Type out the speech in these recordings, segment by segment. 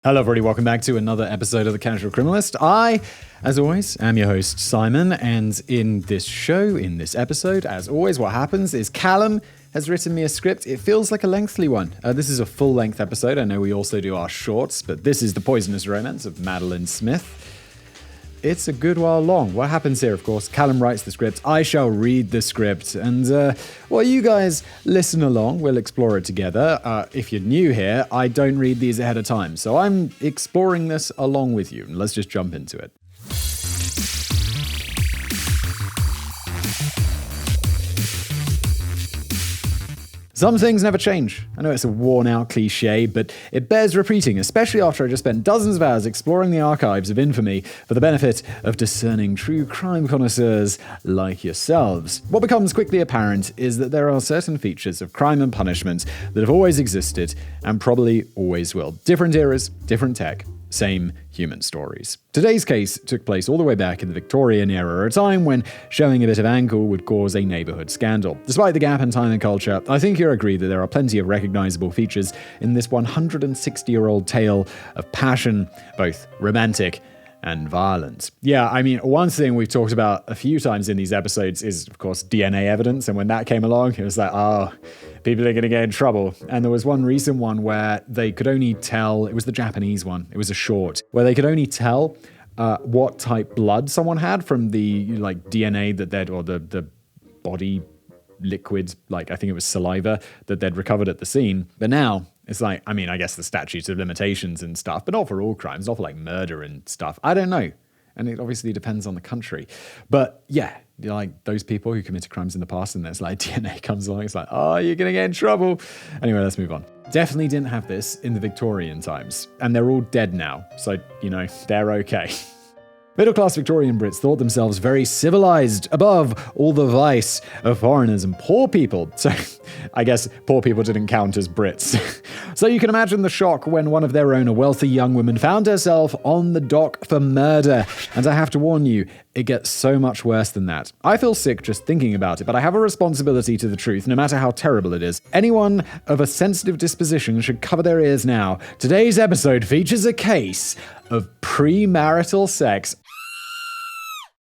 Hello everybody, welcome back to another episode of The Casual Criminalist. I, as always, am your host, Simon, and in this show, in this episode, as always, what happens is Callum has written me a script. It feels like a lengthy one. This is a full-length episode. I know we also do our shorts, but this is The Poisonous Romance of Madeleine Smith. It's a good while long. What happens here, of course, Callum writes the script, I shall read the script, and while you guys listen along, we'll explore it together. If you're new here, I don't read these ahead of time, so I'm exploring this along with you. Let's just jump into it. Some things never change. I know it's a worn-out cliche, but it bears repeating, especially after I just spent dozens of hours exploring the archives of infamy for the benefit of discerning true crime connoisseurs like yourselves. What becomes quickly apparent is that there are certain features of crime and punishment that have always existed and probably always will. Different eras, different tech, same human stories. Today's case took place all the way back in the Victorian era, a time when showing a bit of ankle would cause a neighborhood scandal. Despite the gap in time and culture, I think you'll agree that there are plenty of recognizable features in this 160-year-old tale of passion, both romantic and violent. Yeah, I mean, one thing we've talked about a few times in these episodes is, of course, DNA evidence. And when that came along, it was like, oh, people are going to get in trouble. And there was one recent one where they could only tell, it was the Japanese one, it was a short, where they could only tell what type blood someone had from the DNA that they'd, or the body liquid, I think it was saliva, that they'd recovered at the scene. But now, it's like, I mean, I guess the statutes of limitations and stuff, but not for all crimes, not for murder and stuff. I don't know. And it obviously depends on the country. But yeah, those people who committed crimes in the past and there's DNA comes along, it's like, oh, you're going to get in trouble. Anyway, let's move on. Definitely didn't have this in the Victorian times. And they're all dead now. So, they're okay. Middle-class Victorian Brits thought themselves very civilized, above all the vice of foreigners and poor people. So, I guess poor people didn't count as Brits. So you can imagine the shock when one of their own, a wealthy young woman, found herself on the dock for murder. And I have to warn you, it gets so much worse than that. I feel sick just thinking about it, but I have a responsibility to the truth, no matter how terrible it is. Anyone of a sensitive disposition should cover their ears now. Today's episode features a case of premarital sex.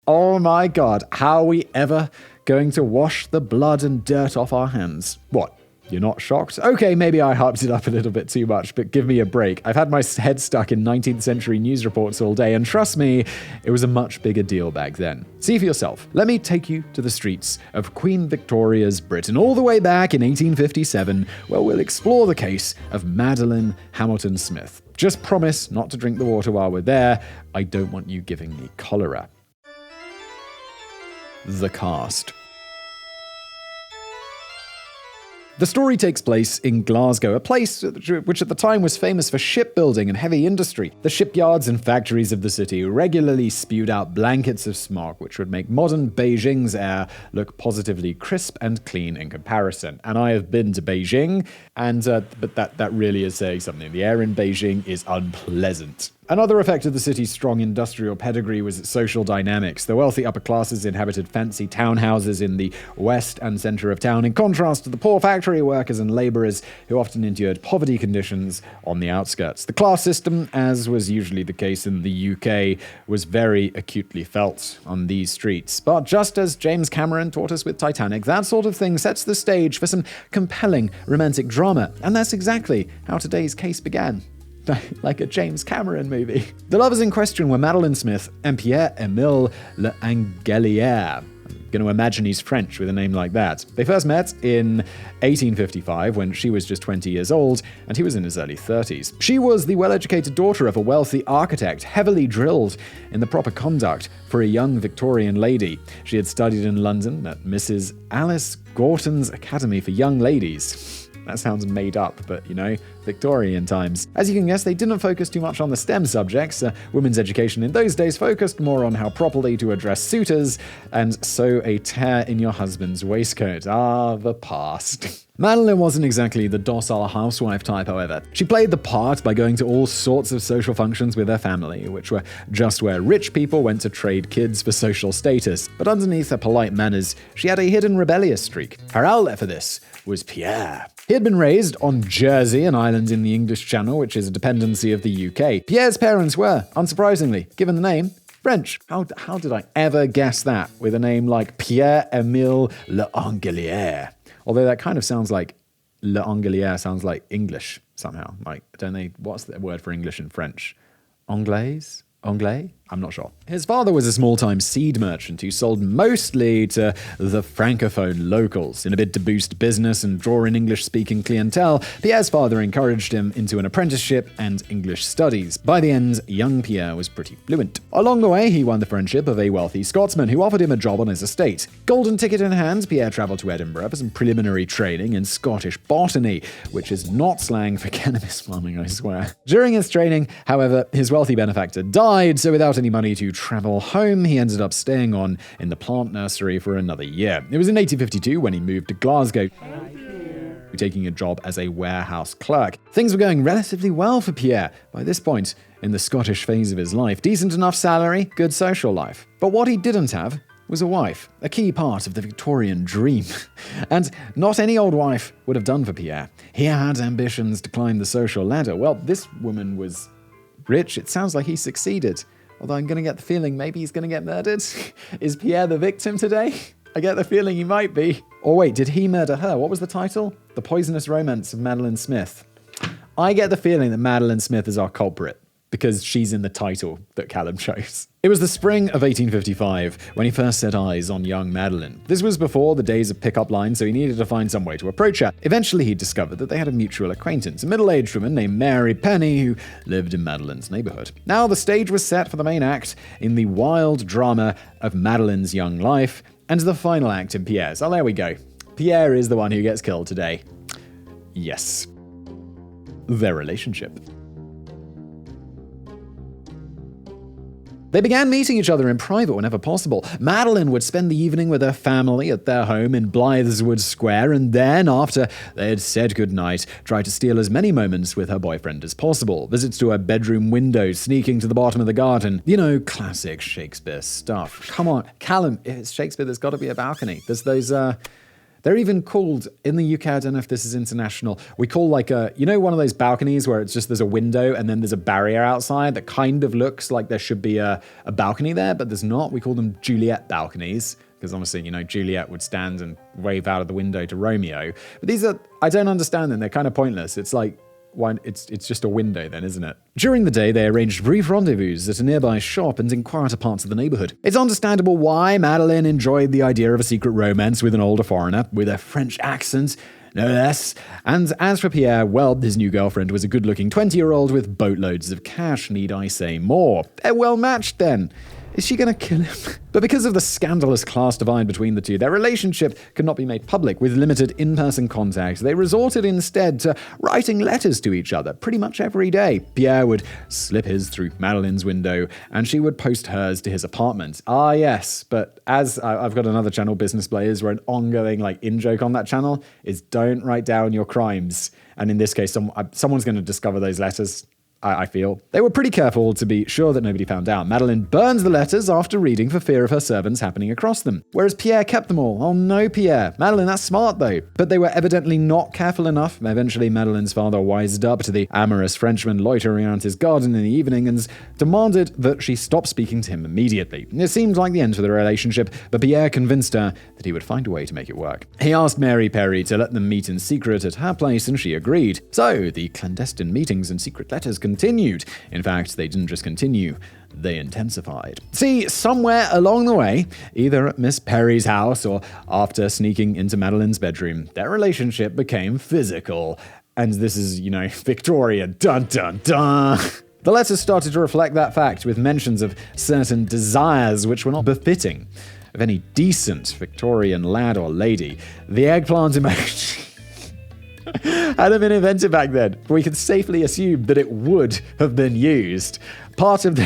Oh my God, how are we ever going to wash the blood and dirt off our hands? What? You're not shocked? Okay, maybe I hyped it up a little bit too much, but give me a break. I've had my head stuck in 19th century news reports all day, and trust me, it was a much bigger deal back then. See for yourself. Let me take you to the streets of Queen Victoria's Britain, all the way back in 1857, where we'll explore the case of Madeleine Hamilton Smith. Just promise not to drink the water while we're there. I don't want you giving me cholera. The cast. The story takes place in Glasgow, a place which at the time was famous for shipbuilding and heavy industry. The shipyards and factories of the city regularly spewed out blankets of smog, which would make modern Beijing's air look positively crisp and clean in comparison. And I have been to Beijing, and but that really is saying something. The air in Beijing is unpleasant. Another effect of the city's strong industrial pedigree was its social dynamics. The wealthy upper classes inhabited fancy townhouses in the west and center of town, in contrast to the poor factory workers and laborers who often endured poverty conditions on the outskirts. The class system, as was usually the case in the UK, was very acutely felt on these streets. But just as James Cameron taught us with Titanic, that sort of thing sets the stage for some compelling romantic drama. And that's exactly how today's case began. Like a James Cameron movie. The lovers in question were Madeleine Smith and Pierre-Emile L'Angelière. I'm going to imagine he's French with a name like that. They first met in 1855 when she was just 20 years old and he was in his early 30s. She was the well-educated daughter of a wealthy architect, heavily drilled in the proper conduct for a young Victorian lady. She had studied in London at Mrs. Alice Gorton's Academy for Young Ladies. That sounds made up, but, Victorian times. As you can guess, they didn't focus too much on the STEM subjects. Women's education in those days focused more on how properly to address suitors and sew a tear in your husband's waistcoat. Ah, the past. Madeleine wasn't exactly the docile housewife type, however. She played the part by going to all sorts of social functions with her family, which were just where rich people went to trade kids for social status. But underneath her polite manners, she had a hidden rebellious streak. Her outlet for this was Pierre. He had been raised on Jersey, an island in the English Channel, which is a dependency of the UK. Pierre's parents were, unsurprisingly, given the name French. How did I ever guess that with a name like Pierre-Émile L'Angelière? Although that kind of sounds like L'Angelière sounds like English somehow. Like, don't they? What's the word for English in French? Anglais? Anglais? I'm not sure. His father was a small-time seed merchant who sold mostly to the francophone locals. In a bid to boost business and draw in English-speaking clientele, Pierre's father encouraged him into an apprenticeship and English studies. By the end, young Pierre was pretty fluent. Along the way, he won the friendship of a wealthy Scotsman who offered him a job on his estate. Golden ticket in hand, Pierre travelled to Edinburgh for some preliminary training in Scottish botany, which is not slang for cannabis farming, I swear. During his training, however, his wealthy benefactor died, so without any money to travel home, he ended up staying on in the plant nursery for another year. It was in 1852 when he moved to Glasgow, taking a job as a warehouse clerk. Things were going relatively well for Pierre by this point in the Scottish phase of his life. Decent enough salary, good social life. But what he didn't have was a wife, a key part of the Victorian dream. And not any old wife would have done for Pierre. He had ambitions to climb the social ladder. Well, this woman was rich. It sounds like he succeeded. Although I'm going to get the feeling maybe he's going to get murdered. Is Pierre the victim today? I get the feeling he might be. Or wait, did he murder her? What was the title? The Poisonous Romance of Madeleine Smith. I get the feeling that Madeleine Smith is our culprit, because she's in the title that Callum chose. It was the spring of 1855 when he first set eyes on young Madeleine. This was before the days of pick-up lines, so he needed to find some way to approach her. Eventually, he discovered that they had a mutual acquaintance, a middle-aged woman named Mary Penny, who lived in Madeleine's neighborhood. Now, the stage was set for the main act in the wild drama of Madeleine's young life, and the final act in Pierre's. Oh, there we go. Pierre is the one who gets killed today. Yes. Their relationship. They began meeting each other in private whenever possible. Madeleine would spend the evening with her family at their home in Blytheswood Square, and then, after they had said goodnight, try to steal as many moments with her boyfriend as possible. Visits to her bedroom window, sneaking to the bottom of the garden. You know, classic Shakespeare stuff. Come on, Callum, it's Shakespeare, there's got to be a balcony. There's those, they're even called, in the UK, I don't know if this is international, we call like one of those balconies where it's just there's a window and then there's a barrier outside that kind of looks like there should be a balcony there, but there's not. We call them Juliet balconies, because obviously, Juliet would stand and wave out of the window to Romeo. But these are, I don't understand them, they're kind of pointless. It's like, it's just a window then, isn't it? During the day, they arranged brief rendezvous at a nearby shop and in quieter parts of the neighborhood. It's understandable why Madeleine enjoyed the idea of a secret romance with an older foreigner, with a French accent, no less. And as for Pierre, well, his new girlfriend was a good-looking 20-year-old with boatloads of cash, need I say more. They're well matched then. Is she going to kill him? But because of the scandalous class divide between the two, their relationship could not be made public. With limited in-person contact, they resorted instead to writing letters to each other pretty much every day. Pierre would slip his through Madeleine's window, and she would post hers to his apartment. Ah, yes, but as I've got another channel, Business Players, where an ongoing in-joke on that channel is don't write down your crimes. And in this case, someone's going to discover those letters. I feel. They were pretty careful to be sure that nobody found out. Madeleine burns the letters after reading for fear of her servants happening across them, whereas Pierre kept them all. Oh no, Pierre. Madeleine, that's smart though. But they were evidently not careful enough. Eventually, Madeleine's father wised up to the amorous Frenchman loitering around his garden in the evening and demanded that she stop speaking to him immediately. It seemed like the end for the relationship, but Pierre convinced her that he would find a way to make it work. He asked Mary Perry to let them meet in secret at her place, and she agreed. So, the clandestine meetings and secret letters continued. In fact, they didn't just continue, they intensified. See, somewhere along the way, either at Miss Perry's house or after sneaking into Madeleine's bedroom, their relationship became physical. And this is, Victoria, dun dun dun. The letters started to reflect that fact, with mentions of certain desires which were not befitting of any decent Victorian lad or lady. The eggplant emoji hadn't been invented back then, but we can safely assume that it would have been used. Part of the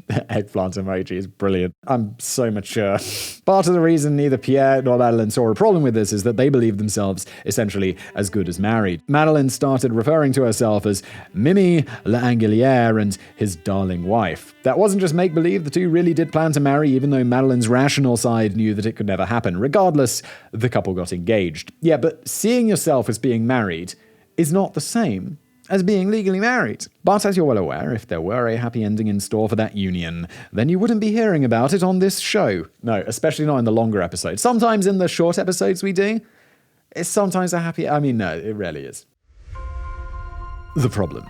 Eggplant emoji is brilliant. I'm so mature. Part of the reason neither Pierre nor Madeleine saw a problem with this is that they believed themselves essentially as good as married. Madeleine started referring to herself as Mimi L'Angelière and his darling wife. That wasn't just make-believe, the two really did plan to marry, even though Madeleine's rational side knew that it could never happen. Regardless, the couple got engaged. Yeah, but seeing yourself as being married is not the same as being legally married. But as you're well aware, if there were a happy ending in store for that union, then you wouldn't be hearing about it on this show. No, especially not in the longer episodes. Sometimes in the short episodes we do, it's sometimes a happy... no, it rarely is. The problem.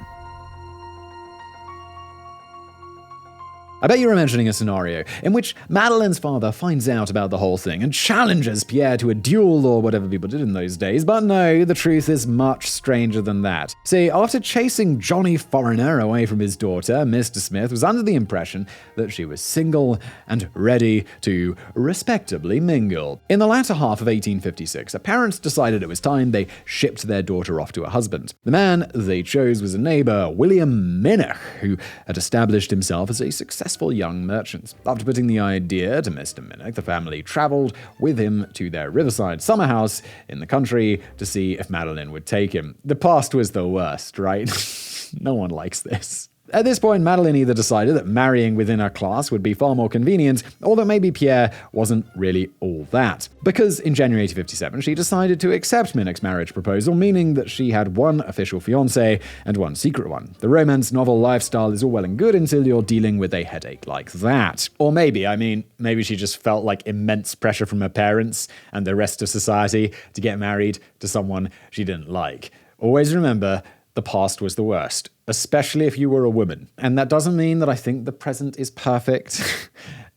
I bet you're imagining a scenario in which Madeleine's father finds out about the whole thing and challenges Pierre to a duel or whatever people did in those days, but no, the truth is much stranger than that. See, after chasing Johnny Foreigner away from his daughter, Mr. Smith was under the impression that she was single and ready to respectably mingle. In the latter half of 1856, her parents decided it was time they shipped their daughter off to a husband. The man they chose was a neighbor, William Minnoch, who had established himself as a successful young merchant. After putting the idea to Mr. Minnoch, the family traveled with him to their riverside summer house in the country to see if Madeleine would take him. The past was the worst, right? No one likes this. At this point, Madeleine either decided that marrying within her class would be far more convenient, or that maybe Pierre wasn't really all that. Because in January 1857, she decided to accept Minnoch's marriage proposal, meaning that she had one official fiancé and one secret one. The romance novel lifestyle is all well and good until you're dealing with a headache like that. Or maybe she just felt like immense pressure from her parents and the rest of society to get married to someone she didn't like. Always remember, the past was the worst, especially if you were a woman. And that doesn't mean that I think the present is perfect.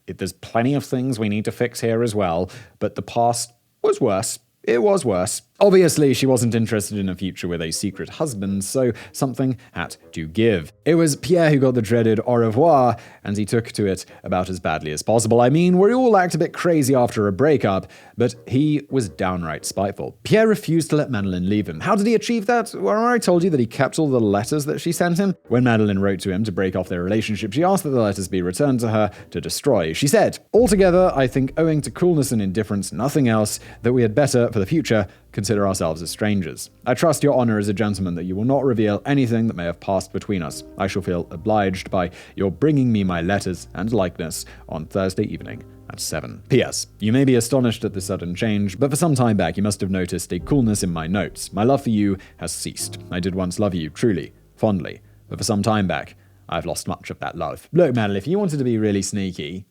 There's plenty of things we need to fix here as well, but the past was worse. It was worse. Obviously, she wasn't interested in a future with a secret husband, so something had to give. It was Pierre who got the dreaded au revoir, and he took to it about as badly as possible. We all act a bit crazy after a breakup, but he was downright spiteful. Pierre refused to let Madeleine leave him. How did he achieve that? Well, I told you that he kept all the letters that she sent him. When Madeleine wrote to him to break off their relationship, she asked that the letters be returned to her to destroy. She said, "Altogether, I think owing to coolness and indifference, nothing else, that we had better, for the future, consider ourselves as strangers. I trust your honor as a gentleman that you will not reveal anything that may have passed between us. I shall feel obliged by your bringing me my letters and likeness on Thursday evening at 7. P.S. You may be astonished at the sudden change, but for some time back you must have noticed a coolness in my notes. My love for you has ceased. I did once love you, truly, fondly, but for some time back I've lost much of that love." Look, Madeleine, if you wanted to be really sneaky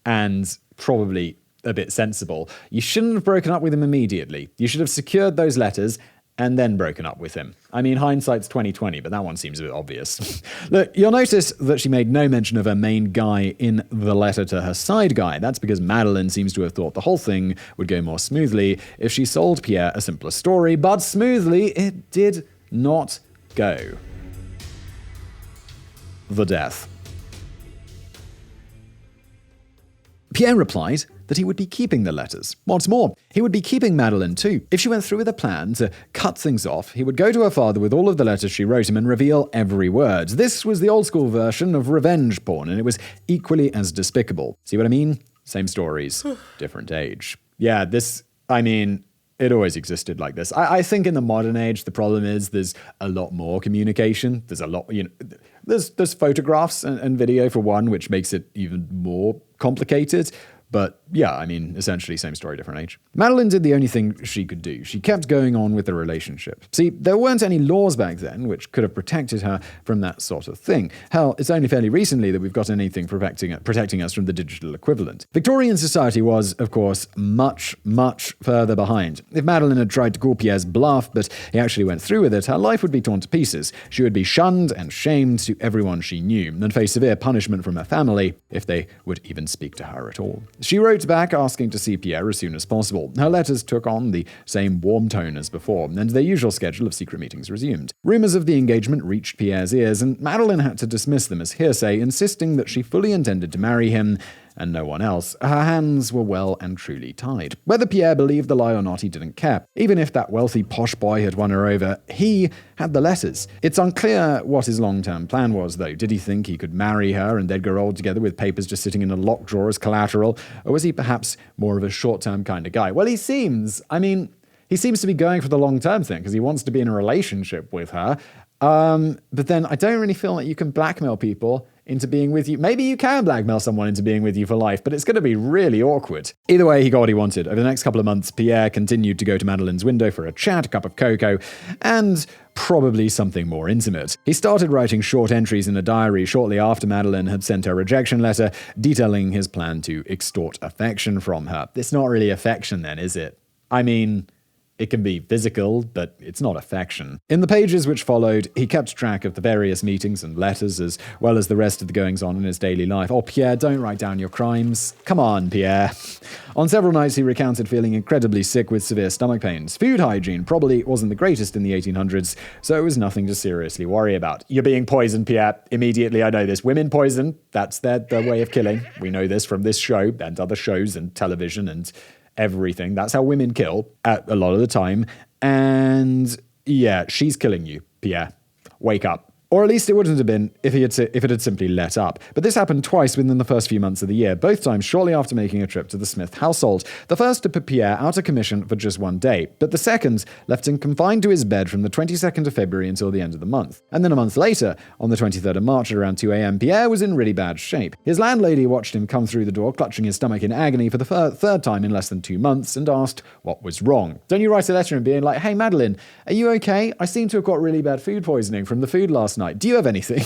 and probably a bit sensible, you shouldn't have broken up with him immediately. You should have secured those letters and then broken up with him. Hindsight's 20/20, but that one seems a bit obvious. Look, you'll notice that she made no mention of her main guy in the letter to her side guy. That's because Madeleine seems to have thought the whole thing would go more smoothly if she sold Pierre a simpler story, but smoothly it did not go. The death. Pierre replied that he would be keeping the letters. What's more, he would be keeping Madeleine too. If she went through with a plan to cut things off, he would go to her father with all of the letters she wrote him and reveal every word. This was the old school version of revenge porn, and it was equally as despicable. See what I mean? Same stories, different age. Yeah, it always existed like this. I think in the modern age, the problem is there's a lot more communication. There's a lot, there's photographs and video for one, which makes it even more complicated. But yeah, essentially same story, different age. Madeleine did the only thing she could do. She kept going on with the relationship. See, there weren't any laws back then which could have protected her from that sort of thing. Hell, it's only fairly recently that we've got anything protecting us from the digital equivalent. Victorian society was, of course, much, much further behind. If Madeleine had tried to call Pierre's bluff, but he actually went through with it, her life would be torn to pieces. She would be shunned and shamed to everyone she knew, and face severe punishment from her family if they would even speak to her at all. She wrote back asking to see Pierre as soon as possible. Her letters took on the same warm tone as before, and their usual schedule of secret meetings resumed. Rumors of the engagement reached Pierre's ears, and Madeleine had to dismiss them as hearsay, insisting that she fully intended to marry him and no one else. Her hands were well and truly tied. Whether Pierre believed the lie or not, he didn't care. Even if that wealthy posh boy had won her over, he had the letters. It's unclear what his long-term plan was, though. Did he think he could marry her and they'd grow old together with papers just sitting in a locked drawer as collateral? Or was he perhaps more of a short-term kind of guy? Well, he seems to be going for the long-term thing because he wants to be in a relationship with her. But then I don't really feel like you can blackmail people into being with you. Maybe you can blackmail someone into being with you for life, but it's going to be really awkward. Either way, he got what he wanted. Over the next couple of months, Pierre continued to go to Madeleine's window for a chat, a cup of cocoa, and probably something more intimate. He started writing short entries in a diary shortly after Madeleine had sent her rejection letter, detailing his plan to extort affection from her. It's not really affection then, is it? I mean, it can be physical, but it's not affection. In the pages which followed, he kept track of the various meetings and letters, as well as the rest of the goings-on in his daily life. Oh, Pierre, don't write down your crimes. Come on, Pierre. On several nights, he recounted feeling incredibly sick with severe stomach pains. Food hygiene probably wasn't the greatest in the 1800s, so it was nothing to seriously worry about. You're being poisoned, Pierre. Immediately, I know this. Women poison, that's their way of killing. We know this from this show and other shows and television and everything. That's how women kill a lot of the time. And yeah, she's killing you, Pierre. Wake up. Or at least it wouldn't have been if it had simply let up. But this happened twice within the first few months of the year, both times shortly after making a trip to the Smith household. The first to put Pierre out of commission for just one day, but the second left him confined to his bed from the 22nd of February until the end of the month. And then a month later, on the 23rd of March at around 2 a.m., Pierre was in really bad shape. His landlady watched him come through the door, clutching his stomach in agony for the third time in less than 2 months, and asked what was wrong. Don't you write a letter and being like, "Hey, Madeleine, are you okay? I seem to have got really bad food poisoning from the food last night. Do you have anything?"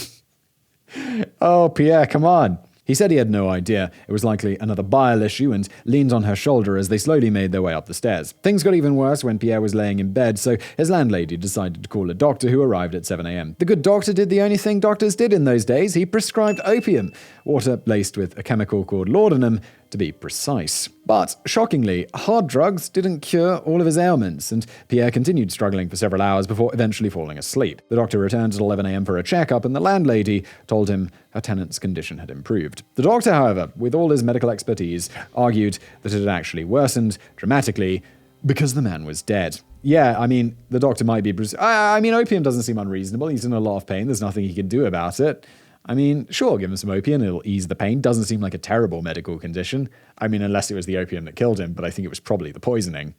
Oh, Pierre, come on. He said he had no idea. It was likely another bile issue and leaned on her shoulder as they slowly made their way up the stairs. Things got even worse when Pierre was laying in bed, so his landlady decided to call a doctor who arrived at 7 a.m. The good doctor did the only thing doctors did in those days. He prescribed opium, water laced with a chemical called laudanum, to be precise. But, shockingly, hard drugs didn't cure all of his ailments, and Pierre continued struggling for several hours before eventually falling asleep. The doctor returned at 11 a.m. for a checkup, and the landlady told him her tenant's condition had improved. The doctor, however, with all his medical expertise, argued that it had actually worsened dramatically because the man was dead. Yeah, I mean, the doctor might be... opium doesn't seem unreasonable. He's in a lot of pain. There's nothing he can do about it. I mean, sure, give him some opium, it'll ease the pain. Doesn't seem like a terrible medical condition. I mean, unless it was the opium that killed him, but I think it was probably the poisoning.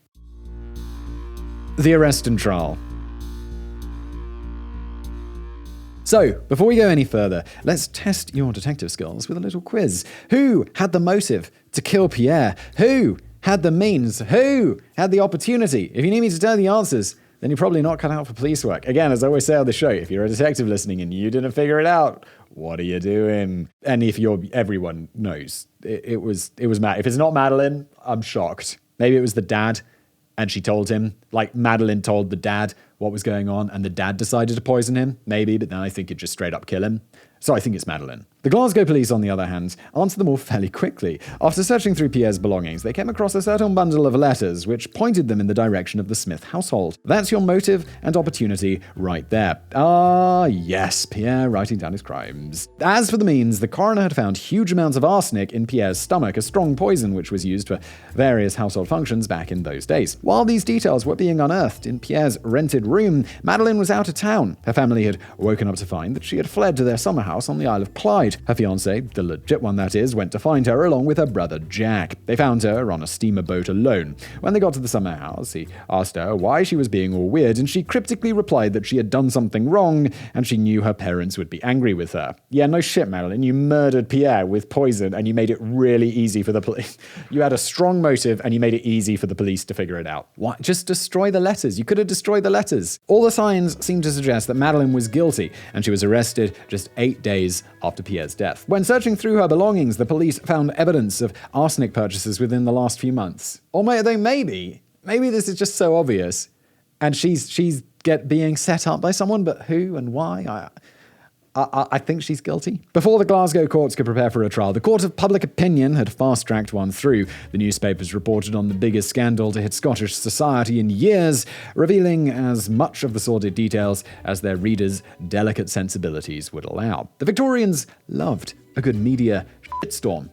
The arrest and trial. So, before we go any further, let's test your detective skills with a little quiz. Who had the motive to kill Pierre? Who had the means? Who had the opportunity? If you need me to tell the answers, then you're probably not cut out for police work. Again, as I always say on the show, if you're a detective listening and you didn't figure it out, what are you doing? And if everyone knows, it was Matt. If it's not Madeleine, I'm shocked. Maybe it was the dad, and she told him, like Madeleine told the dad what was going on, and the dad decided to poison him. Maybe, but then I think it just straight up kill him. So I think it's Madeleine. The Glasgow police, on the other hand, answered them all fairly quickly. After searching through Pierre's belongings, they came across a certain bundle of letters which pointed them in the direction of the Smith household. That's your motive and opportunity right there. Ah, yes, Pierre writing down his crimes. As for the means, the coroner had found huge amounts of arsenic in Pierre's stomach, a strong poison which was used for various household functions back in those days. While these details were being unearthed in Pierre's rented room, Madeleine was out of town. Her family had woken up to find that she had fled to their summer house on the Isle of Clyde. Her fiancé, the legit one that is, went to find her along with her brother Jack. They found her on a steamer boat alone. When they got to the summer house, he asked her why she was being all weird, and she cryptically replied that she had done something wrong, and she knew her parents would be angry with her. Yeah, no shit, Madeleine. You murdered Pierre with poison, and you made it really easy for the police. You had a strong motive, and you made it easy for the police to figure it out. Why? Just destroy the letters. You could have destroyed the letters. All the signs seemed to suggest that Madeleine was guilty, and she was arrested just 8 days after Pierre's death. When searching through her belongings, the police found evidence of arsenic purchases within the last few months. Or maybe this is just so obvious, and she's being set up by someone, but who and why? I think she's guilty. Before the Glasgow courts could prepare for a trial, the court of public opinion had fast-tracked one through. The newspapers reported on the biggest scandal to hit Scottish society in years, revealing as much of the sordid details as their readers' delicate sensibilities would allow. The Victorians loved a good media shitstorm.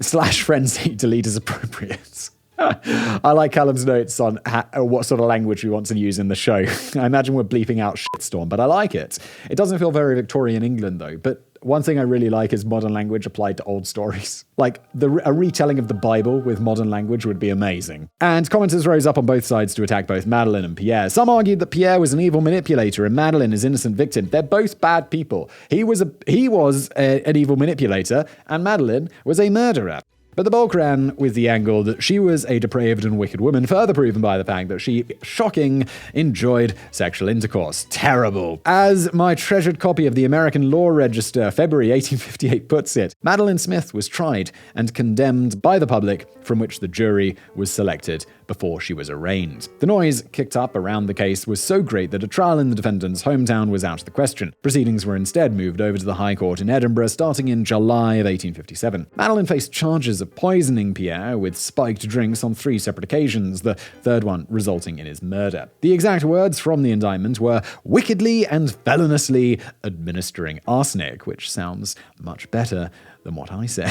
Slash frenzy, delete as appropriate. I like Callum's notes on what sort of language we want to use in the show. I imagine we're bleeping out shitstorm, but I like it. It doesn't feel very Victorian England, though. But one thing I really like is modern language applied to old stories. Like, a retelling of the Bible with modern language would be amazing. And commenters rose up on both sides to attack both Madeleine and Pierre. Some argued that Pierre was an evil manipulator and Madeleine is innocent victim. They're both bad people. He was an evil manipulator, and Madeleine was a murderer. But the bulk ran with the angle that she was a depraved and wicked woman, further proven by the fact that she, shocking, enjoyed sexual intercourse. Terrible. As my treasured copy of the American Law Register, February 1858, puts it, Madeleine Smith was tried and condemned by the public, from which the jury was selected before she was arraigned. The noise kicked up around the case was so great that a trial in the defendant's hometown was out of the question. Proceedings were instead moved over to the High Court in Edinburgh starting in July of 1857. Madeleine faced charges of poisoning Pierre with spiked drinks on 3 separate occasions, the third one resulting in his murder. The exact words from the indictment were wickedly and feloniously administering arsenic, which sounds much better than what I said.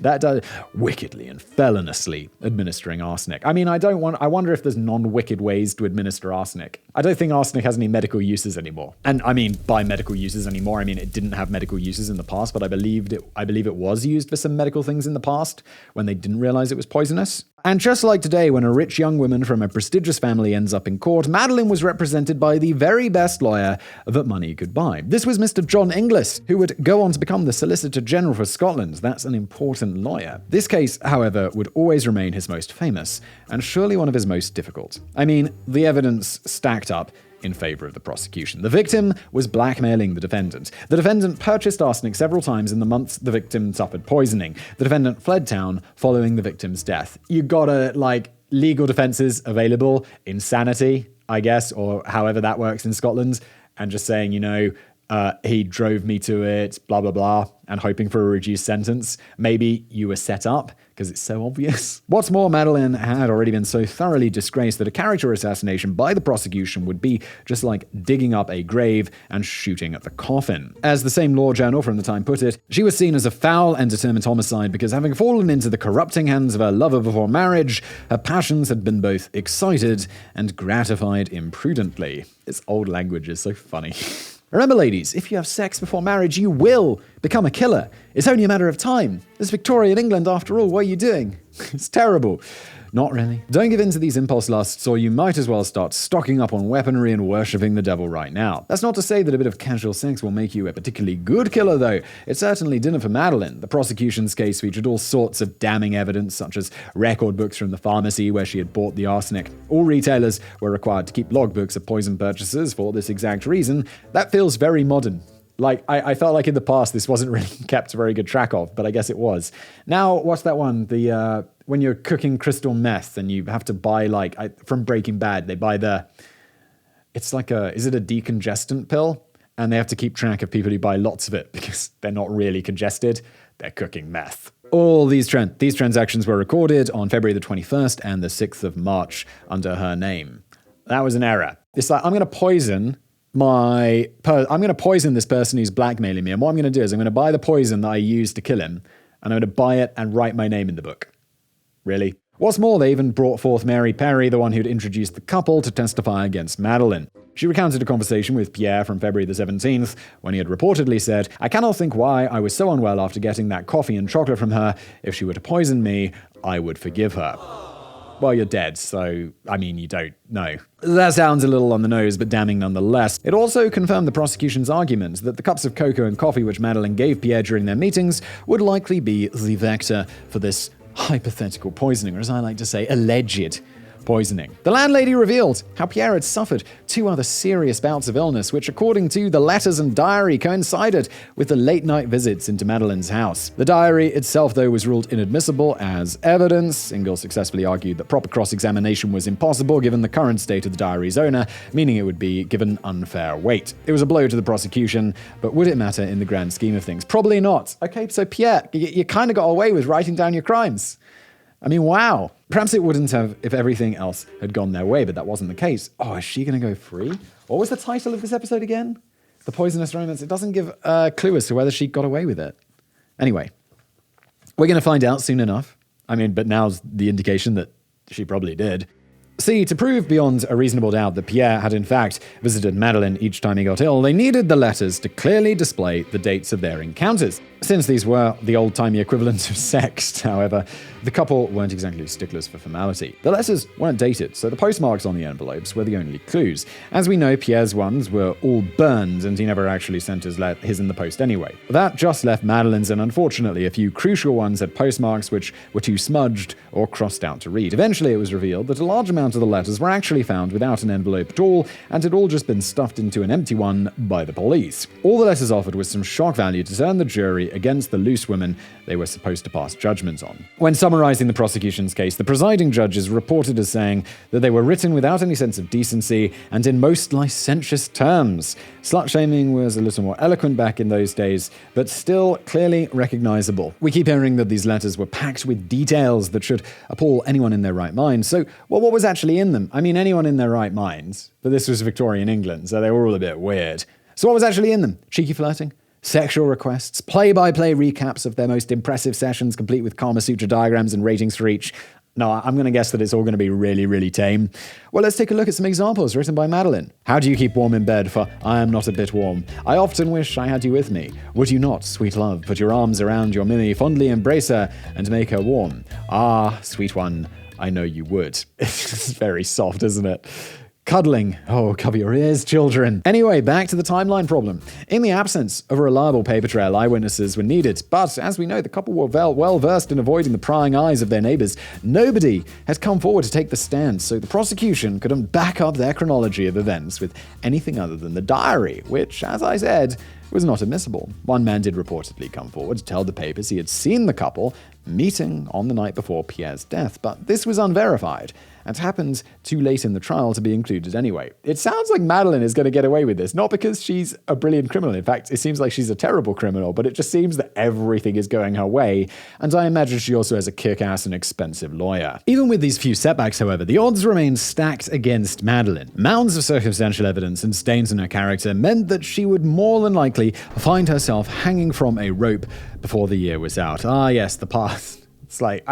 That does wickedly and feloniously administering arsenic. I mean, I wonder if there's non-wicked ways to administer arsenic. I don't think arsenic has any medical uses anymore. And I mean, by medical uses anymore, I mean it didn't have medical uses in the past, but I believe it was used for some medical things in the past when they didn't realize it was poisonous. And just like today, when a rich young woman from a prestigious family ends up in court, Madeleine was represented by the very best lawyer that money could buy. This was Mr. John Inglis, who would go on to become the Solicitor General for Scotland. That's an important lawyer. This case, however, would always remain his most famous, and surely one of his most difficult. I mean, the evidence stacked up in favor of the prosecution. The victim was blackmailing the defendant. The defendant purchased arsenic several times in the months the victim suffered poisoning. The defendant fled town following the victim's death. You gotta, legal defenses available, insanity, I guess, or however that works in Scotland, and just saying, he drove me to it, blah, blah, blah, and hoping for a reduced sentence. Maybe you were set up because it's so obvious. What's more, Madeleine had already been so thoroughly disgraced that a character assassination by the prosecution would be just like digging up a grave and shooting at the coffin. As the same law journal from the time put it, she was seen as a foul and determined homicide because having fallen into the corrupting hands of her lover before marriage, her passions had been both excited and gratified imprudently. This old language is so funny. Remember, ladies, if you have sex before marriage, you will become a killer. It's only a matter of time. It's Victorian England, after all. What are you doing? It's terrible. Not really. Don't give in to these impulse lusts, or you might as well start stocking up on weaponry and worshipping the devil right now. That's not to say that a bit of casual sex will make you a particularly good killer, though. It certainly didn't for Madeleine. The prosecution's case featured all sorts of damning evidence, such as record books from the pharmacy where she had bought the arsenic. All retailers were required to keep logbooks of poison purchases for this exact reason. That feels very modern. I felt like in the past this wasn't really kept a very good track of, but I guess it was. Now, what's that one? When you're cooking crystal meth and you have to buy, from Breaking Bad, they buy is it a decongestant pill? And they have to keep track of people who buy lots of it because they're not really congested. They're cooking meth. All these transactions were recorded on February the 21st and the 6th of March under her name. That was an error. It's like, I'm going to poison this person who's blackmailing me. And what I'm going to do is I'm going to buy the poison that I used to kill him, and I'm going to buy it and write my name in the book. Really? What's more, they even brought forth Mary Perry, the one who'd introduced the couple, to testify against Madeleine. She recounted a conversation with Pierre from February the 17th, when he had reportedly said, "I cannot think why I was so unwell after getting that coffee and chocolate from her. If she were to poison me, I would forgive her." Well, you're dead, so, you don't know. That sounds a little on the nose, but damning nonetheless. It also confirmed the prosecution's argument that the cups of cocoa and coffee which Madeleine gave Pierre during their meetings would likely be the vector for this hypothetical poisoning, or as I like to say, alleged poisoning. The landlady revealed how Pierre had suffered 2 other serious bouts of illness, which according to the letters and diary coincided with the late-night visits into Madeleine's house. The diary itself, though, was ruled inadmissible as evidence. Inglis successfully argued that proper cross-examination was impossible given the current state of the diary's owner, meaning it would be given unfair weight. It was a blow to the prosecution, but would it matter in the grand scheme of things? Probably not. Okay, so Pierre, you kind of got away with writing down your crimes. Wow. Perhaps it wouldn't have if everything else had gone their way, but that wasn't the case. Oh, is she going to go free? What was the title of this episode again? The Poisonous Romance. It doesn't give a clue as to whether she got away with it. Anyway, We're going to find out soon enough. But now's the indication that she probably did. See, to prove beyond a reasonable doubt that Pierre had in fact visited Madeleine each time he got ill, they needed the letters to clearly display the dates of their encounters. Since these were the old-timey equivalent of sext, however, the couple weren't exactly sticklers for formality. The letters weren't dated, so the postmarks on the envelopes were the only clues. As we know, Pierre's ones were all burned, and he never actually sent his in the post anyway. That just left Madeleine's, and unfortunately, a few crucial ones had postmarks which were too smudged or crossed out to read. Eventually, it was revealed that a large amount of the letters were actually found without an envelope at all, and had all just been stuffed into an empty one by the police. All the letters offered was some shock value to turn the jury against the loose women they were supposed to pass judgments on. When summarizing the prosecution's case, the presiding judge is reported as saying that they were written without any sense of decency and in most licentious terms. Slut-shaming was a little more eloquent back in those days, but still clearly recognizable. We keep hearing that these letters were packed with details that should appall anyone in their right mind. So, what was actually in them? Anyone in their right mind, but this was Victorian England, so they were all a bit weird. So what was actually in them? Cheeky flirting? Sexual requests, play-by-play recaps of their most impressive sessions, complete with Kama Sutra diagrams and ratings for each. No, I'm going to guess that it's all going to be really, really tame. Well, let's take a look at some examples written by Madeleine. How do you keep warm in bed? For I am not a bit warm. I often wish I had you with me. Would you not, sweet love, put your arms around your Millie, fondly embrace her, and make her warm? Ah, sweet one, I know you would. It's very soft, isn't it? Cuddling. Oh, cover your ears, children. Anyway, back to the timeline problem. In the absence of a reliable paper trail, eyewitnesses were needed. But as we know, the couple were well versed in avoiding the prying eyes of their neighbors. Nobody had come forward to take the stand, so the prosecution couldn't back up their chronology of events with anything other than the diary, which, as I said, was not admissible. One man did reportedly come forward to tell the papers he had seen the couple meeting on the night before Pierre's death, but this was unverified and happened too late in the trial to be included anyway. It sounds like Madeleine is going to get away with this, not because she's a brilliant criminal. In fact, it seems like she's a terrible criminal, but it just seems that everything is going her way, and I imagine she also has a kick-ass and expensive lawyer. Even with these few setbacks, however, the odds remain stacked against Madeleine. Mounds of circumstantial evidence and stains in her character meant that she would more than likely find herself hanging from a rope before the year was out. Ah, yes, the past. It's like,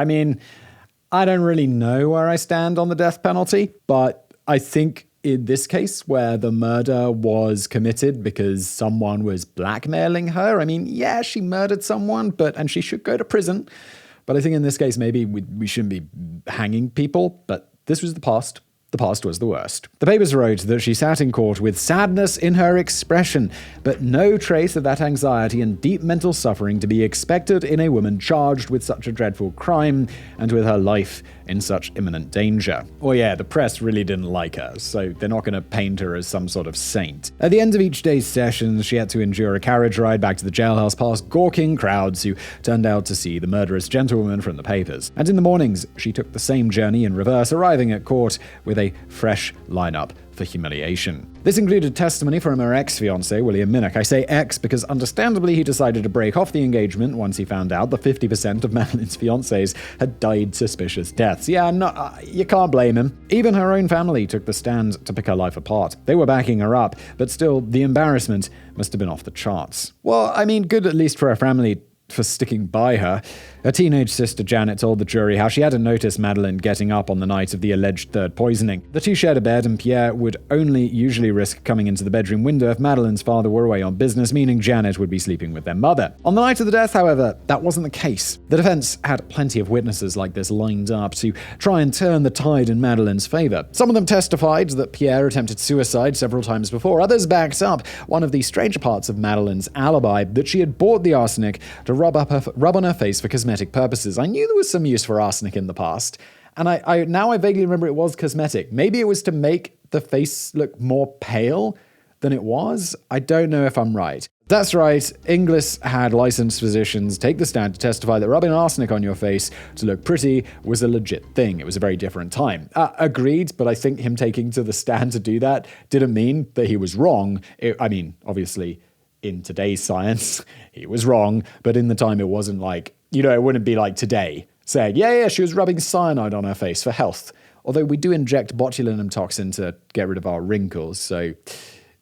I don't really know where I stand on the death penalty, but I think in this case where the murder was committed because someone was blackmailing her, yeah, she murdered someone, and she should go to prison. But I think in this case, maybe we shouldn't be hanging people, but this was the past. The past was the worst. The papers wrote that she sat in court with sadness in her expression, but no trace of that anxiety and deep mental suffering to be expected in a woman charged with such a dreadful crime and with her life in such imminent danger. Well, yeah, the press really didn't like her, so they're not going to paint her as some sort of saint. At the end of each day's sessions, she had to endure a carriage ride back to the jailhouse past gawking crowds who turned out to see the murderous gentlewoman from the papers. And in the mornings, she took the same journey in reverse, arriving at court with a fresh lineup for humiliation. This included testimony from her ex-fiancé, William Minnoch. I say ex because understandably he decided to break off the engagement once he found out that 50% of Madeleine's fiancés had died suspicious deaths. Yeah, no, you can't blame him. Even her own family took the stand to pick her life apart. They were backing her up, but still, the embarrassment must have been off the charts. Well, good at least for her family for sticking by her. Her teenage sister Janet told the jury how she hadn't noticed Madeleine getting up on the night of the alleged third poisoning. The two shared a bed, and Pierre would only usually risk coming into the bedroom window if Madeleine's father were away on business, meaning Janet would be sleeping with their mother. On the night of the death, however, that wasn't the case. The defense had plenty of witnesses like this lined up to try and turn the tide in Madeleine's favor. Some of them testified that Pierre attempted suicide several times before. Others backed up one of the stranger parts of Madeleine's alibi, that she had bought the arsenic to rub on her face for cosmetic purposes. I knew there was some use for arsenic in the past, and I now vaguely remember it was cosmetic. Maybe it was to make the face look more pale than it was. I don't know if I'm right. That's right, Inglis had licensed physicians take the stand to testify that rubbing arsenic on your face to look pretty was a legit thing. It was a very different time. Agreed, but I think him taking to the stand to do that didn't mean that he was wrong. Obviously, in today's science, he was wrong, but in the time it wasn't like, it wouldn't be like today saying, yeah, she was rubbing cyanide on her face for health. Although we do inject botulinum toxin to get rid of our wrinkles, so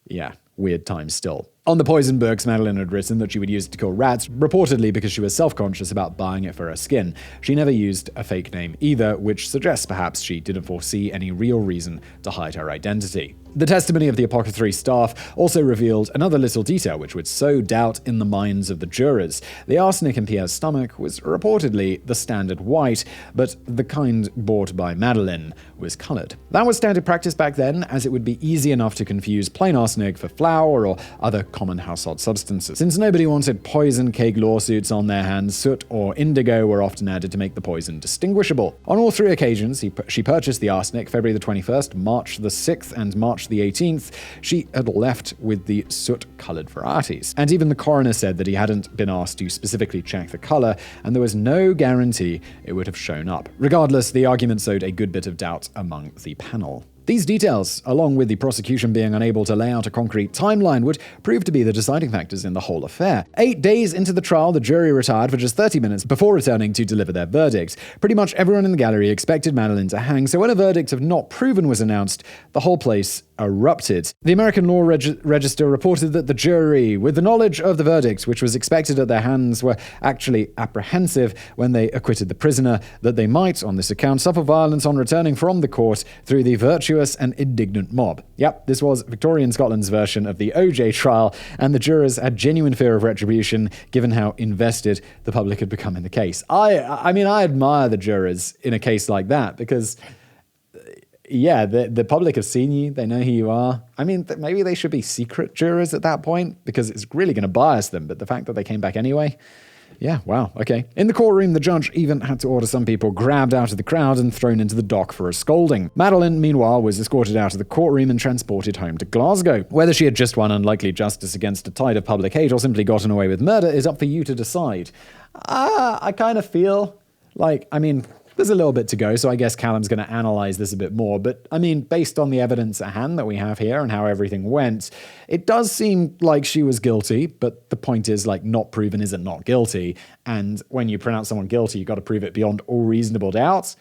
yeah, weird times still. On the poison books, Madeleine had written that she would use it to kill rats, reportedly because she was self-conscious about buying it for her skin. She never used a fake name either, which suggests perhaps she didn't foresee any real reason to hide her identity. The testimony of the apothecary staff also revealed another little detail which would sow doubt in the minds of the jurors. The arsenic in Pierre's stomach was reportedly the standard white, but the kind bought by Madeleine was coloured. That was standard practice back then, as it would be easy enough to confuse plain arsenic for flour or other common household substances. Since nobody wanted poison cake lawsuits on their hands, soot or indigo were often added to make the poison distinguishable. On all three occasions, she purchased the arsenic, February the 21st, March the 6th, and March the 18th, she had left with the soot-coloured varieties. And even the coroner said that he hadn't been asked to specifically check the colour, and there was no guarantee it would have shown up. Regardless, the argument sowed a good bit of doubt among the panel. These details, along with the prosecution being unable to lay out a concrete timeline, would prove to be the deciding factors in the whole affair. 8 days into the trial, the jury retired for just 30 minutes before returning to deliver their verdict. Pretty much everyone in the gallery expected Madeleine to hang, so when a verdict of not proven was announced, the whole place erupted. The American Law Register reported that the jury, with the knowledge of the verdict, which was expected at their hands, were actually apprehensive when they acquitted the prisoner, that they might, on this account, suffer violence on returning from the court through the virtuous and indignant mob. Yep, this was Victorian Scotland's version of the OJ trial, and the jurors had genuine fear of retribution, given how invested the public had become in the case. I mean, I admire the jurors in a case like that, because yeah, the public have seen you. They know who you are. I mean, maybe they should be secret jurors at that point, because it's really going to bias them. But the fact that they came back anyway, yeah, wow, okay. In the courtroom, the judge even had to order some people grabbed out of the crowd and thrown into the dock for a scolding. Madeleine, meanwhile, was escorted out of the courtroom and transported home to Glasgow. Whether she had just won unlikely justice against a tide of public hate or simply gotten away with murder is up for you to decide. I kind of feel like, I mean, there's a little bit to go, so I guess Callum's going to analyze this a bit more. But, I mean, based on the evidence at hand that we have here and how everything went, it does seem like she was guilty, but the point is, like, not proven isn't not guilty. And when you pronounce someone guilty, you've got to prove it beyond all reasonable doubt.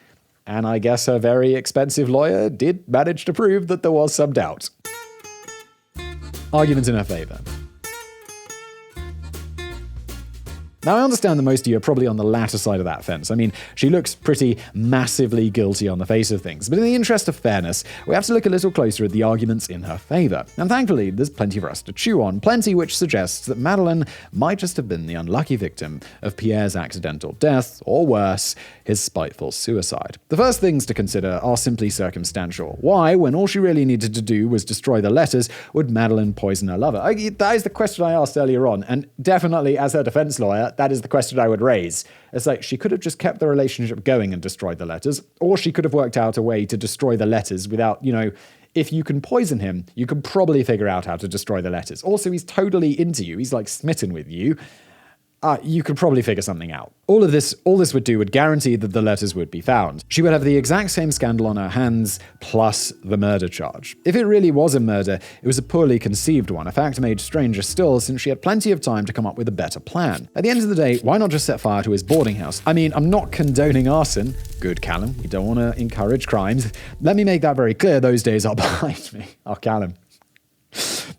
And I guess her very expensive lawyer did manage to prove that there was some doubt. Arguments in her favour. Now, I understand that most of you are probably on the latter side of that fence. I mean, she looks pretty massively guilty on the face of things. But in the interest of fairness, we have to look a little closer at the arguments in her favour. And thankfully, there's plenty for us to chew on. Plenty which suggests that Madeleine might just have been the unlucky victim of Pierre's accidental death, or worse, his spiteful suicide. The first things to consider are simply circumstantial. Why, when all she really needed to do was destroy the letters, would Madeleine poison her lover? That is the question I asked earlier on. And definitely, as her defense lawyer, that is the question I would raise. It's like, she could have just kept the relationship going and destroyed the letters, or she could have worked out a way to destroy the letters without, if you can poison him, you can probably figure out how to destroy the letters. Also, he's totally into you. He's like smitten with you. You could probably figure something out. All this would do would guarantee that the letters would be found. She would have the exact same scandal on her hands, plus the murder charge. If it really was a murder, it was a poorly conceived one, a fact made stranger still since she had plenty of time to come up with a better plan. At the end of the day, why not just set fire to his boarding house? I mean, I'm not condoning arson. Good, Callum. You don't want to encourage crimes. Let me make that very clear. Those days are behind me. Oh, Callum.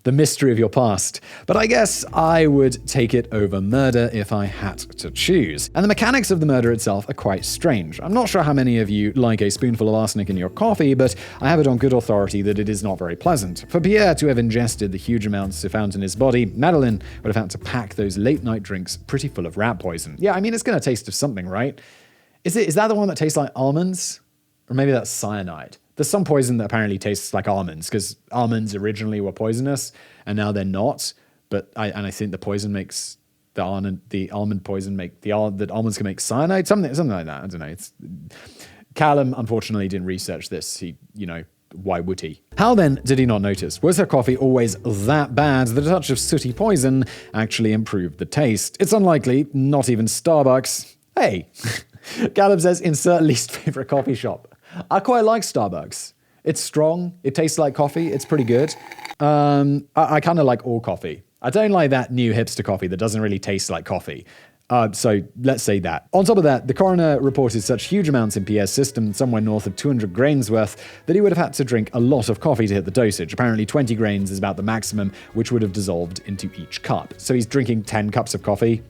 The mystery of your past. But I guess I would take it over murder if I had to choose. And the mechanics of the murder itself are quite strange. I'm not sure how many of you like a spoonful of arsenic in your coffee, but I have it on good authority that it is not very pleasant. For Pierre to have ingested the huge amounts found in his body, Madeleine would have had to pack those late-night drinks pretty full of rat poison. Yeah, I mean, it's going to taste of something, right? Is that the one that tastes like almonds? Or maybe that's cyanide. There's some poison that apparently tastes like almonds, because almonds originally were poisonous, and now they're not. But I think the poison makes the almond poison that almonds can make cyanide, something like that. I don't know. Callum unfortunately didn't research this. Why would he? How then did he not notice? Was her coffee always that bad that a touch of sooty poison actually improved the taste? It's unlikely. Not even Starbucks. Hey, Callum says insert least favorite coffee shop. I quite like Starbucks. It's strong. It tastes like coffee. It's pretty good. I kind of like all coffee. I don't like that new hipster coffee that doesn't really taste like coffee. So let's say that. On top of that, the coroner reported such huge amounts in Pierre's system, somewhere north of 200 grains worth, that he would have had to drink a lot of coffee to hit the dosage. Apparently 20 grains is about the maximum, which would have dissolved into each cup. So he's drinking 10 cups of coffee.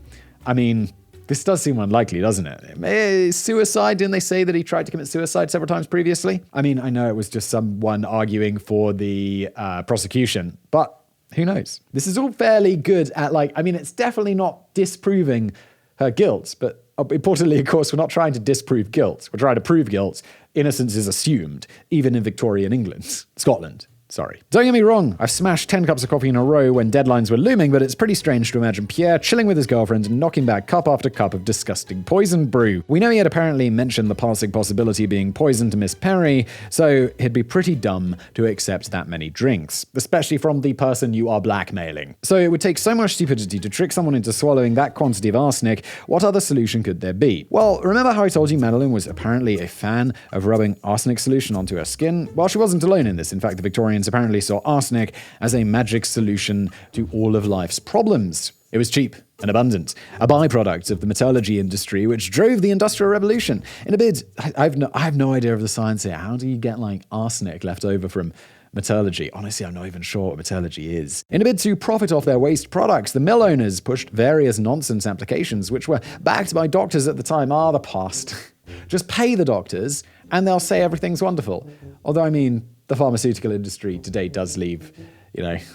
I mean, this does seem unlikely, doesn't it? Suicide, didn't they say that he tried to commit suicide several times previously? I mean, I know it was just someone arguing for the prosecution, but who knows? This is all fairly good at it's definitely not disproving her guilt, but importantly, of course, we're not trying to disprove guilt. We're trying to prove guilt. Innocence is assumed, even in Victorian England. Scotland. Sorry. Don't get me wrong, I've smashed 10 cups of coffee in a row when deadlines were looming, but it's pretty strange to imagine Pierre chilling with his girlfriend and knocking back cup after cup of disgusting poison brew. We know he had apparently mentioned the passing possibility of being poisoned to Miss Perry, so he'd be pretty dumb to accept that many drinks, especially from the person you are blackmailing. So it would take so much stupidity to trick someone into swallowing that quantity of arsenic. What other solution could there be? Well, remember how I told you Madeleine was apparently a fan of rubbing arsenic solution onto her skin? Well, she wasn't alone in this. In fact, the Victorians apparently saw arsenic as a magic solution to all of life's problems. It was cheap and abundant, a byproduct of the metallurgy industry which drove the Industrial Revolution. In a bid, I have no idea of the science here. How do you get arsenic left over from metallurgy? Honestly, I'm not even sure what metallurgy is. In a bid to profit off their waste products, the mill owners pushed various nonsense applications which were backed by doctors at the time. The past. Just pay the doctors and they'll say everything's wonderful. Although, the pharmaceutical industry today does leave,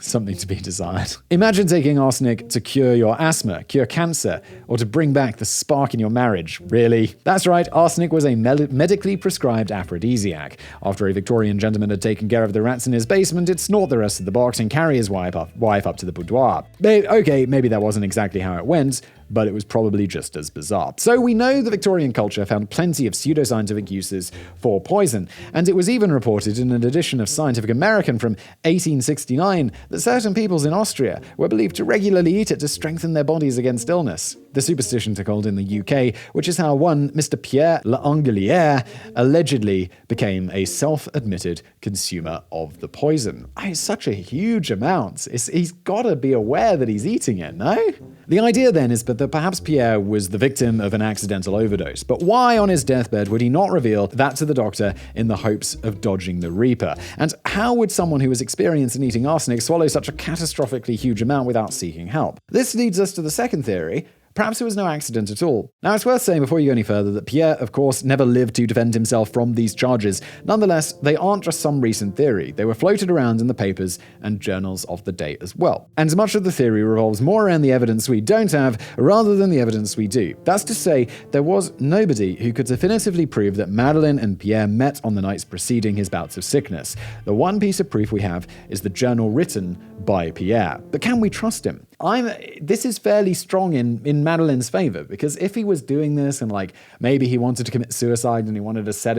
something to be desired. Imagine taking arsenic to cure your asthma, cure cancer, or to bring back the spark in your marriage. Really? That's right, arsenic was a medically prescribed aphrodisiac. After a Victorian gentleman had taken care of the rats in his basement, he'd snort the rest of the box and carry his wife up to the boudoir. Okay, maybe that wasn't exactly how it went, but it was probably just as bizarre. So we know the Victorian culture found plenty of pseudoscientific uses for poison, and it was even reported in an edition of Scientific American from 1869 that certain peoples in Austria were believed to regularly eat it to strengthen their bodies against illness. The superstition took hold in the UK, which is how one Mr. Pierre L'Angelier allegedly became a self-admitted consumer of the poison. It's such a huge amount. He's got to be aware that he's eating it, no? The idea then is that perhaps Pierre was the victim of an accidental overdose. But why on his deathbed would he not reveal that to the doctor in the hopes of dodging the Reaper? And how would someone who was experienced in eating arsenic swallow such a catastrophically huge amount without seeking help? This leads us to the second theory. Perhaps it was no accident at all. Now, it's worth saying before you go any further that Pierre, of course, never lived to defend himself from these charges. Nonetheless, they aren't just some recent theory. They were floated around in the papers and journals of the day as well. And much of the theory revolves more around the evidence we don't have rather than the evidence we do. That's to say, there was nobody who could definitively prove that Madeleine and Pierre met on the nights preceding his bouts of sickness. The one piece of proof we have is the journal written by Pierre. But can we trust him? This is fairly strong in Madeleine's favor, because if he was doing this and maybe he wanted to commit suicide and he wanted to set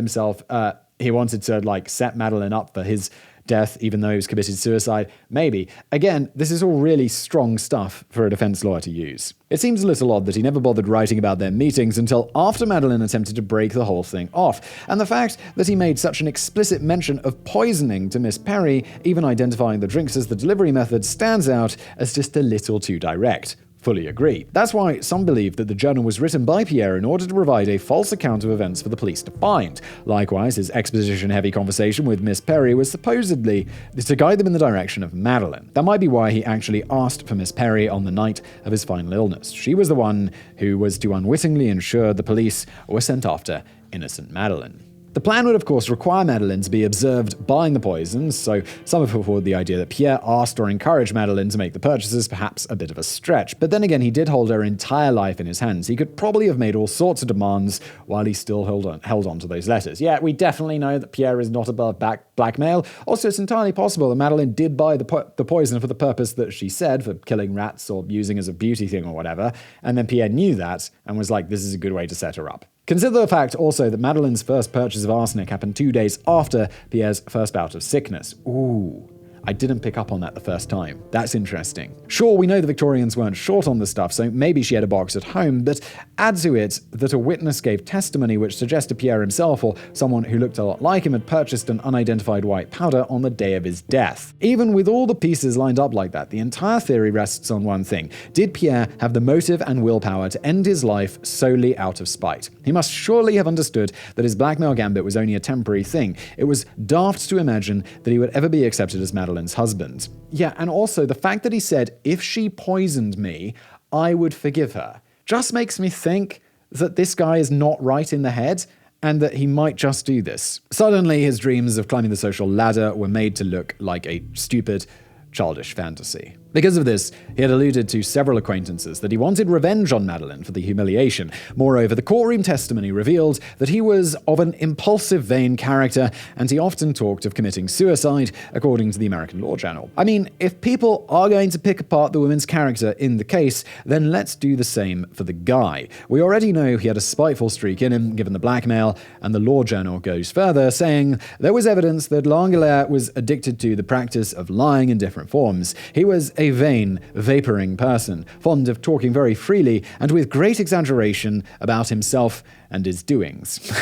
Madeleine up for his death, even though he was committed suicide, maybe. Again, this is all really strong stuff for a defense lawyer to use. It seems a little odd that he never bothered writing about their meetings until after Madeleine attempted to break the whole thing off. And the fact that he made such an explicit mention of poisoning to Miss Perry, even identifying the drinks as the delivery method, stands out as just a little too direct. Fully agree. That's why some believe that the journal was written by Pierre in order to provide a false account of events for the police to find. Likewise, his exposition-heavy conversation with Miss Perry was supposedly to guide them in the direction of Madeleine. That might be why he actually asked for Miss Perry on the night of his final illness. She was the one who was to unwittingly ensure the police were sent after innocent Madeleine. The plan would, of course, require Madeleine to be observed buying the poisons, so some have put forward the idea that Pierre asked or encouraged Madeleine to make the purchases, perhaps a bit of a stretch. But then again, he did hold her entire life in his hands. He could probably have made all sorts of demands while he still held on to those letters. Yeah, we definitely know that Pierre is not above blackmail. Also, it's entirely possible that Madeleine did buy the poison for the purpose that she said, for killing rats or using as a beauty thing or whatever, and then Pierre knew that and was like, this is a good way to set her up. Consider the fact also that Madeleine's first purchase of arsenic happened 2 days after Pierre's first bout of sickness. Ooh. I didn't pick up on that the first time. That's interesting. Sure, we know the Victorians weren't short on the stuff, so maybe she had a box at home, but add to it that a witness gave testimony which suggested Pierre himself or someone who looked a lot like him had purchased an unidentified white powder on the day of his death. Even with all the pieces lined up like that, the entire theory rests on one thing. Did Pierre have the motive and willpower to end his life solely out of spite? He must surely have understood that his blackmail gambit was only a temporary thing. It was daft to imagine that he would ever be accepted as Madeleine's husband. Yeah, and also the fact that he said, if she poisoned me, I would forgive her, just makes me think that this guy is not right in the head and that he might just do this. Suddenly, his dreams of climbing the social ladder were made to look like a stupid, childish fantasy. Because of this, he had alluded to several acquaintances that he wanted revenge on Madeleine for the humiliation. Moreover, the courtroom testimony revealed that he was of an impulsive, vain character, and he often talked of committing suicide, according to the American Law Journal. I mean, if people are going to pick apart the woman's character in the case, then let's do the same for the guy. We already know he had a spiteful streak in him, given the blackmail, and the Law Journal goes further, saying there was evidence that Langelier was addicted to the practice of lying in different forms. He was a vain, vaporing person, fond of talking very freely and with great exaggeration about himself and his doings.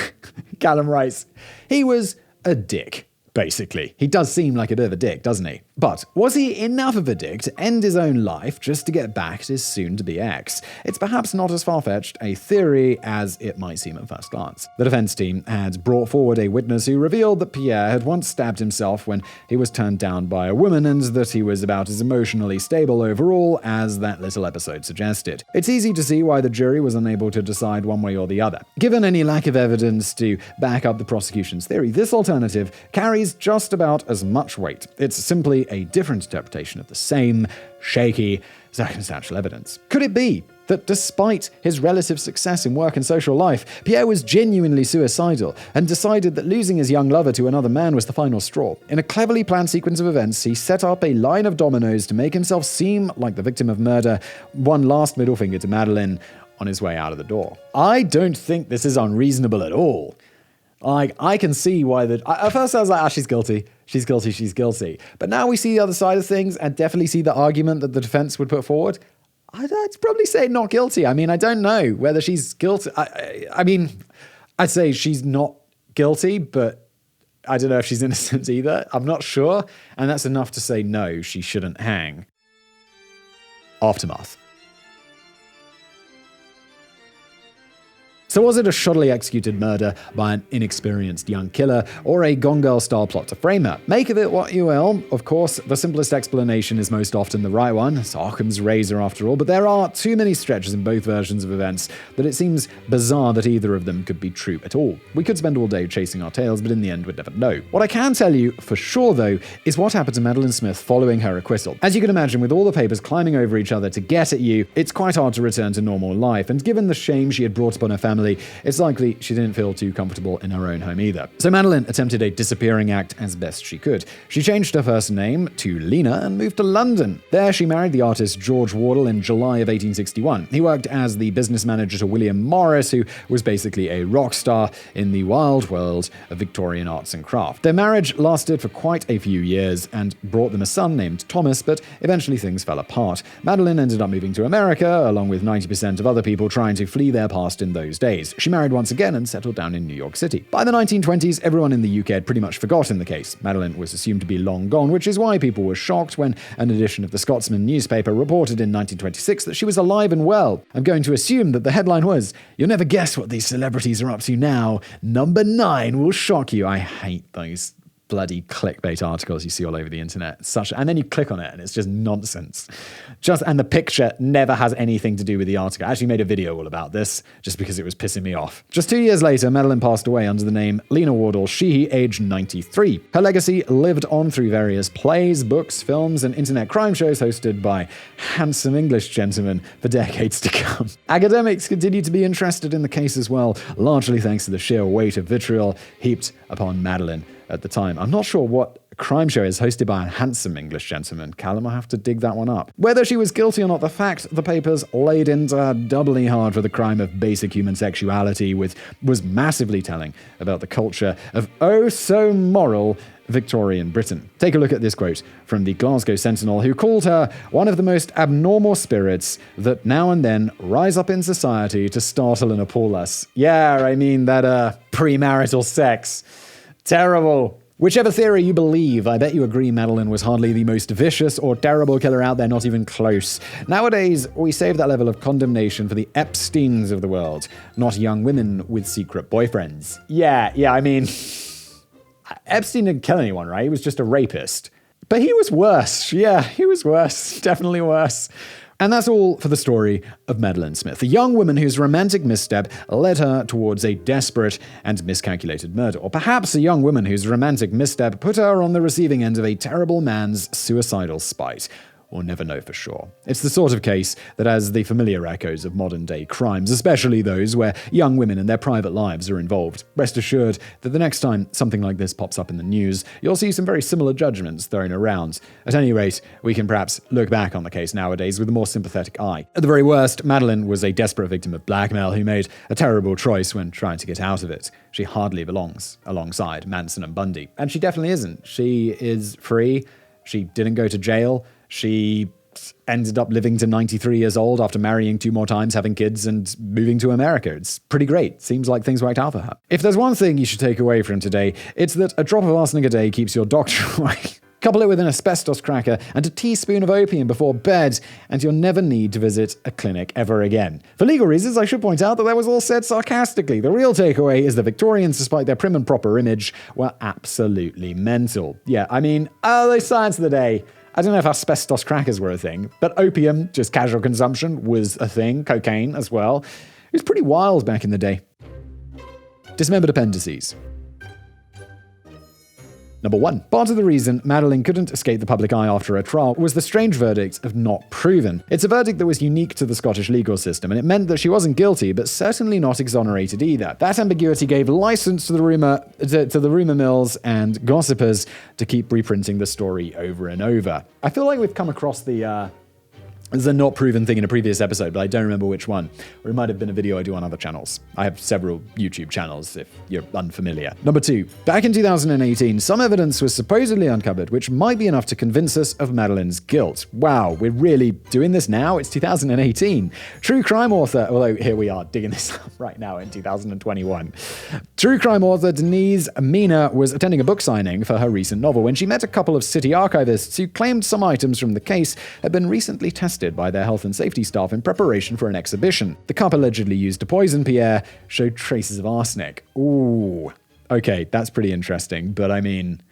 Callum writes, he was a dick, basically. He does seem like a bit of a dick, doesn't he? But was he enough of a dick to end his own life just to get back at his soon-to-be ex? It's perhaps not as far-fetched a theory as it might seem at first glance. The defense team had brought forward a witness who revealed that Pierre had once stabbed himself when he was turned down by a woman and that he was about as emotionally stable overall as that little episode suggested. It's easy to see why the jury was unable to decide one way or the other. Given any lack of evidence to back up the prosecution's theory, this alternative carries just about as much weight. It's simply a different interpretation of the same shaky circumstantial evidence. Could it be that despite his relative success in work and social life, Pierre was genuinely suicidal and decided that losing his young lover to another man was the final straw? In a cleverly planned sequence of events, he set up a line of dominoes to make himself seem like the victim of murder, one last middle finger to Madeleine on his way out of the door. I don't think this is unreasonable at all. I can see why at first I was like, she's guilty. She's guilty, she's guilty. But now we see the other side of things and definitely see the argument that the defense would put forward. I'd probably say not guilty. I mean, I don't know whether she's guilty. I mean, I'd say she's not guilty, but I don't know if she's innocent either. I'm not sure. And that's enough to say no, she shouldn't hang. Aftermath. So was it a shoddily executed murder by an inexperienced young killer, or a Gone Girl-style plot to frame her? Make of it what you will. Of course, the simplest explanation is most often the right one. It's Occam's razor after all, but there are too many stretches in both versions of events that it seems bizarre that either of them could be true at all. We could spend all day chasing our tails, but in the end we'd never know. What I can tell you for sure, though, is what happened to Madeleine Smith following her acquittal. As you can imagine, with all the papers climbing over each other to get at you, it's quite hard to return to normal life, and given the shame she had brought upon her family, it's likely she didn't feel too comfortable in her own home either. So Madeleine attempted a disappearing act as best she could. She changed her first name to Lena and moved to London. There she married the artist George Wardle in July of 1861. He worked as the business manager to William Morris, who was basically a rock star in the wild world of Victorian arts and craft. Their marriage lasted for quite a few years and brought them a son named Thomas, but eventually things fell apart. Madeleine ended up moving to America, along with 90% of other people trying to flee their past in those days. She married once again and settled down in New York City. By the 1920s, everyone in the UK had pretty much forgotten the case. Madeleine was assumed to be long gone, which is why people were shocked when an edition of the Scotsman newspaper reported in 1926 that she was alive and well. I'm going to assume that the headline was, "You'll never guess what these celebrities are up to now. Number 9 will shock you." I hate those bloody clickbait articles you see all over the internet. And then you click on it and it's just nonsense. And the picture never has anything to do with the article. I actually made a video all about this just because it was pissing me off. Just 2 years later, Madeleine passed away under the name Lena Wardle Sheehy, aged 93. Her legacy lived on through various plays, books, films, and internet crime shows hosted by handsome English gentlemen for decades to come. Academics continued to be interested in the case as well, largely thanks to the sheer weight of vitriol heaped upon Madeleine at the time. I'm not sure what crime show is hosted by a handsome English gentleman. Callum, I have to dig that one up. Whether she was guilty or not, the fact the papers laid into her doubly hard for the crime of basic human sexuality was massively telling about the culture of oh-so-moral Victorian Britain. Take a look at this quote from the Glasgow Sentinel, who called her one of the most abnormal spirits that now and then rise up in society to startle and appall us. Yeah, I mean that premarital sex. Terrible. Whichever theory you believe, I bet you agree Madeleine was hardly the most vicious or terrible killer out there, not even close. Nowadays, we save that level of condemnation for the Epsteins of the world, not young women with secret boyfriends. Yeah, I mean, Epstein didn't kill anyone, right? He was just a rapist. But he was worse. Yeah, he was worse. Definitely worse. And that's all for the story of Madeleine Smith, a young woman whose romantic misstep led her towards a desperate and miscalculated murder. Or perhaps a young woman whose romantic misstep put her on the receiving end of a terrible man's suicidal spite. We'll never know for sure. It's the sort of case that has the familiar echoes of modern-day crimes, especially those where young women and their private lives are involved. Rest assured that the next time something like this pops up in the news, you'll see some very similar judgments thrown around. At any rate, we can perhaps look back on the case nowadays with a more sympathetic eye. At the very worst, Madeleine was a desperate victim of blackmail who made a terrible choice when trying to get out of it. She hardly belongs alongside Manson and Bundy. And she definitely isn't. She is free. She didn't go to jail. She ended up living to 93 years old after marrying 2 more times, having kids, and moving to America. It's pretty great. Seems like things worked out for her. If there's one thing you should take away from today, it's that a drop of arsenic a day keeps your doctor away. Couple it with an asbestos cracker and a teaspoon of opium before bed, and you'll never need to visit a clinic ever again. For legal reasons, I should point out that was all said sarcastically. The real takeaway is the Victorians, despite their prim and proper image, were absolutely mental. Yeah, I mean, the science of the day. I don't know if asbestos crackers were a thing, but opium, just casual consumption, was a thing. Cocaine as well. It was pretty wild back in the day. Dismembered appendices. Number 1. Part of the reason Madeleine couldn't escape the public eye after her trial was the strange verdict of not proven. It's a verdict that was unique to the Scottish legal system, and it meant that she wasn't guilty, but certainly not exonerated either. That ambiguity gave license to the rumor mills and gossipers to keep reprinting the story over and over. I feel like we've come across the not proven thing in a previous episode, but I don't remember which one. Or it might have been a video I do on other channels. I have several YouTube channels if you're unfamiliar. Number 2. Back in 2018, some evidence was supposedly uncovered, which might be enough to convince us of Madeleine's guilt. Wow, we're really doing this now? It's 2018. True crime author, although here we are digging this up right now in 2021. True crime author Denise Minnoch was attending a book signing for her recent novel when she met a couple of city archivists who claimed some items from the case had been recently tested by their health and safety staff in preparation for an exhibition. The cup allegedly used to poison Pierre showed traces of arsenic. Ooh, okay, that's pretty interesting, but I mean,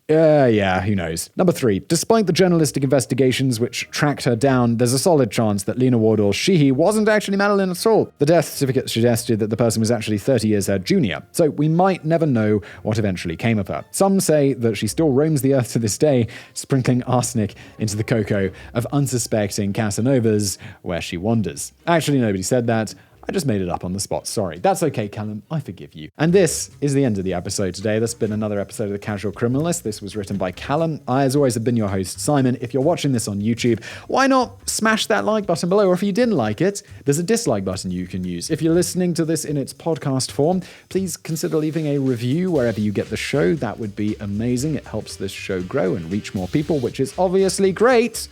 yeah, who knows. Number 3. Despite the journalistic investigations which tracked her down, there's a solid chance that Lena Wardell Sheehy wasn't actually Madeleine at all. The death certificate suggested that the person was actually 30 years her junior, so we might never know what eventually came of her. Some say that she still roams the earth to this day, sprinkling arsenic into the cocoa of unsuspecting Casanovas where she wanders. Actually, nobody said that. I just made it up on the spot. Sorry. That's okay, Callum. I forgive you. And this is the end of the episode today. This has been another episode of The Casual Criminalist. This was written by Callum. I, as always, have been your host, Simon. If you're watching this on YouTube, why not smash that like button below? Or if you didn't like it, there's a dislike button you can use. If you're listening to this in its podcast form, please consider leaving a review wherever you get the show. That would be amazing. It helps this show grow and reach more people, which is obviously great.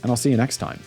And I'll see you next time.